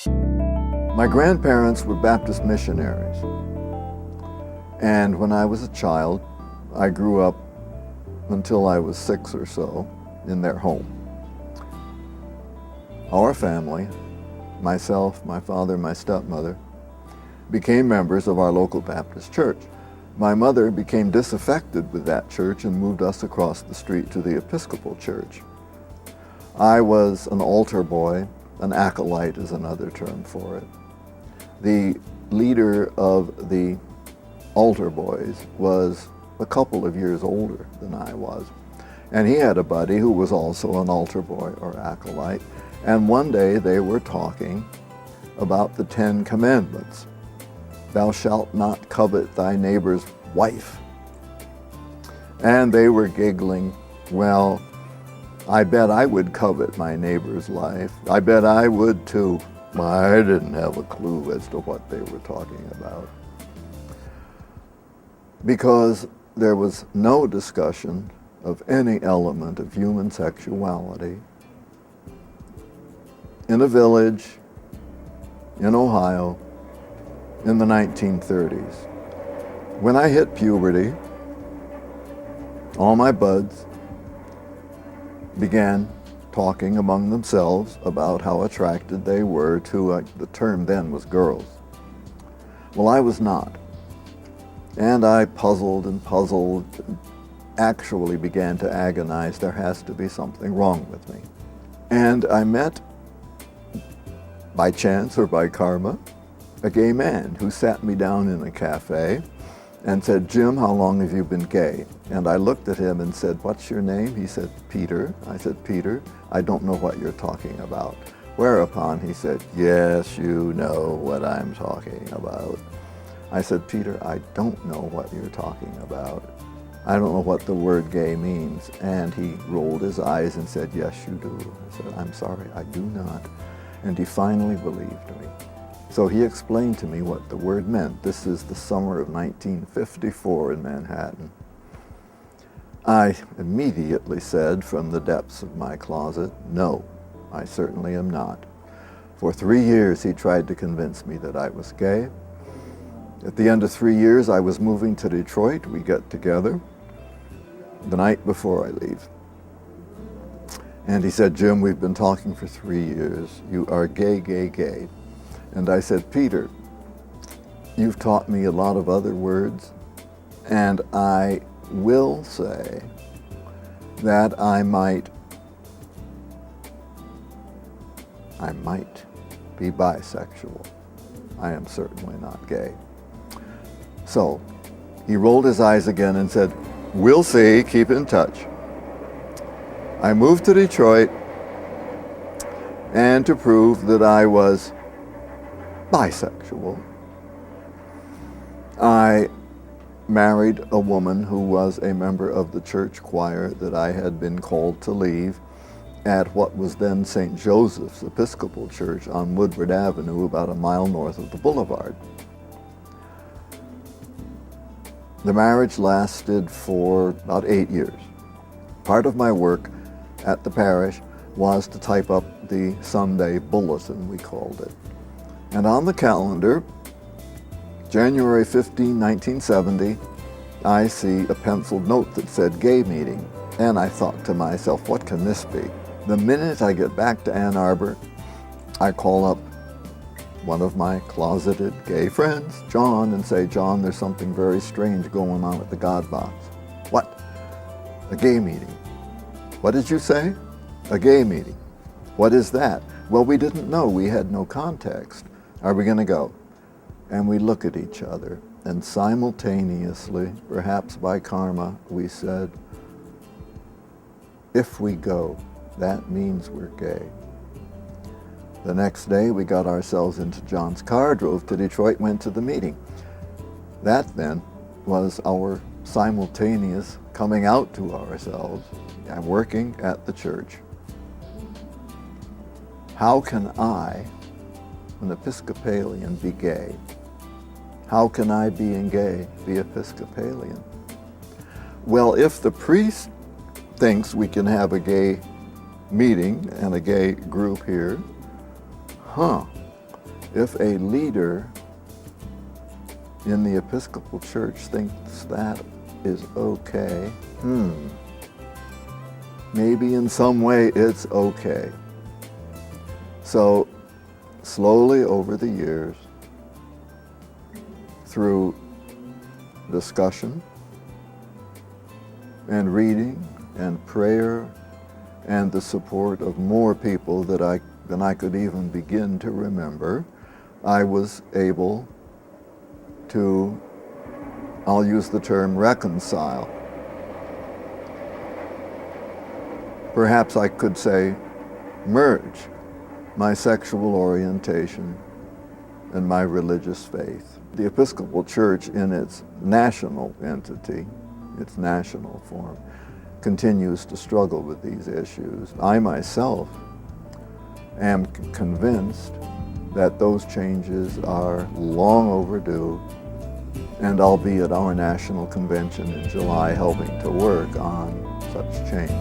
My grandparents were Baptist missionaries, and when I was a child, I grew up until I was 6 or so in their home. Our family, myself, my father, my stepmother, became members of our local Baptist church. My mother became disaffected with that church and moved us across the street to the Episcopal church. I was an altar boy. An acolyte is another term for it. The leader of the altar boys was a couple of years older than I was. And he had a buddy who was also an altar boy or acolyte. And one day they were talking about the 10 Commandments. Thou shalt not covet thy neighbor's wife. And they were giggling, well, I bet I would covet my neighbor's life. I bet I would too. I didn't have a clue as to what they were talking about. Because there was no discussion of any element of human sexuality in a village in Ohio in the 1930s. When I hit puberty, all my buds began talking among themselves about how attracted they were to, the term then was girls. Well, I was not. And I puzzled and actually began to agonize, there has to be something wrong with me. And I met, by chance or by karma, a gay man who sat me down in a cafe and said, Jim, how long have you been gay? And I looked at him and said, what's your name? He said, Peter. I said, Peter, I don't know what you're talking about. Whereupon he said, yes, you know what I'm talking about. I said, Peter, I don't know what you're talking about. I don't know what the word gay means. And he rolled his eyes and said, yes, you do. I said, I'm sorry, I do not. And he finally believed me. So he explained to me what the word meant. This is the summer of 1954 in Manhattan. I immediately said from the depths of my closet, no, I certainly am not. For 3 years he tried to convince me that I was gay. At the end of 3 years, I was moving to Detroit. We get together the night before I leave. And he said, Jim, we've been talking for 3 years. You are gay, gay, gay. And I said, Peter, you've taught me a lot of other words, and I will say that I might be bisexual. I am certainly not gay. So he rolled his eyes again and said, we'll see, keep in touch. I moved to Detroit, and to prove that I was bisexual, I married a woman who was a member of the church choir that I had been called to leave at what was then St. Joseph's Episcopal Church on Woodward Avenue, about a mile north of the boulevard. The marriage lasted for about 8 years. Part of my work at the parish was to type up the Sunday bulletin, we called it. And on the calendar, January 15, 1970, I see a penciled note that said gay meeting. And I thought to myself, what can this be? The minute I get back to Ann Arbor, I call up one of my closeted gay friends, John, and say, John, there's something very strange going on at the God Box. What? A gay meeting. What did you say? A gay meeting. What is that? Well, we didn't know. We had no context. Are we going to go? And we look at each other, and simultaneously, perhaps by karma, we said, if we go, that means we're gay. The next day, we got ourselves into John's car, drove to Detroit, went to the meeting. That then was our simultaneous coming out to ourselves and working at the church. How can I, an Episcopalian, be gay? How can I, being gay, be Episcopalian? Well, if the priest thinks we can have a gay meeting and a gay group here, If a leader in the Episcopal Church thinks that is okay, maybe in some way it's okay. So slowly over the years, through discussion and reading and prayer and the support of more people than I could even begin to remember, I was able to, I'll use the term reconcile. Perhaps I could say merge my sexual orientation and my religious faith. The Episcopal Church in its national entity, its national form, continues to struggle with these issues. I myself am convinced that those changes are long overdue, and I'll be at our national convention in July helping to work on such change.